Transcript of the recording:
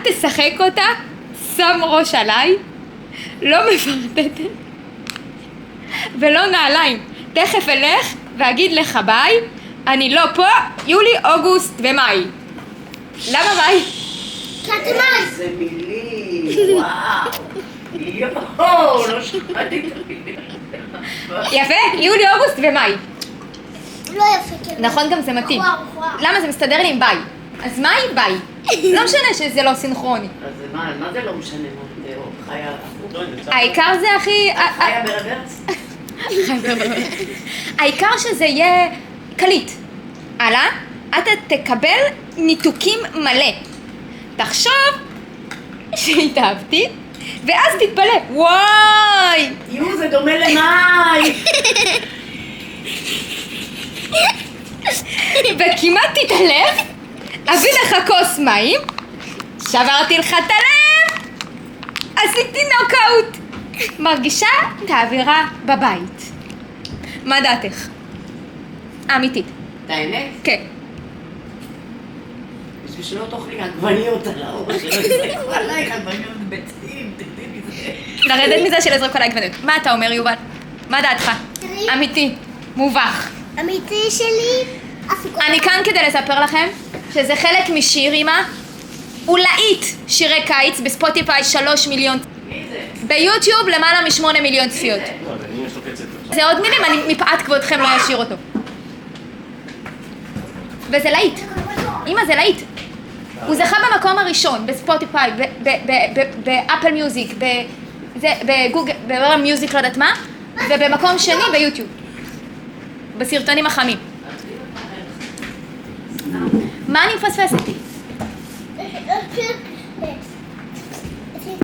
תשחק אותה, שם ראש עליי, לא מפרטטת ולא נעליים. תכף אלך ואגיד לך ביי, אני לא פה, יולי, אוגוסט ומאי. למה מאי? כי את מאי. איזה מילים, וואו. יואו, לא שמעתי את המילים. יפה, יולי, אוגוסט ומאי. לא יפה, כן. נכון, גם זה מתאים. וואו. למה? זה מסתדר לי עם ביי. אז מאי, ביי. לא משנה שזה לא סינכרוני. אז מה זה לא משנה מה זה, או חיה הפוך? העיקר זה הכי... חיה ברוורס? העיקר שזה יהיה קליט. הלאה, אתה תקבל ניתוקים מלא. תחשוב שהתאהבתי, ואז תתפלא, וואי! יו, זה דומה למאי! וכמעט תתעלב, אביא לך כוס מים, שברתי לך את הלב, עשיתי נוקאוט. מרגישה את האווירה בבית. מה דעתך? אמיתית. את האמת? כן. בשביל שלא תאכלי עגבניות על האור שלא יזרקו עלייך עגבניות ביצים, תדעי מזה. לרדת מזה של לזרוק עליי גווניות. מה אתה אומר, יובל? מה דעתך? אמיתי, מובך. אמיתי שלי, אפיקות. אני כאן כדי לספר לכם שזה חלק משיר אימא. הוא להיט שירי קיץ בספוטיפיי 3 מיליון. מי זה? ביוטיוב למעלה מ8 מיליון צפיות. לא, אבל אם יש לו קצב. זה עוד מילים, אני מפאת כבודכם לא אשיר אותו. וזה להיט. אמא, זה להיט. הוא זכה במקום הראשון בספוטיפיי, באפל מיוזיק, בגוגל, במיוזיק לא יודעת מה, ובמקום שני ביוטיוב. בסרטונים החמים. מה אני מפספסת?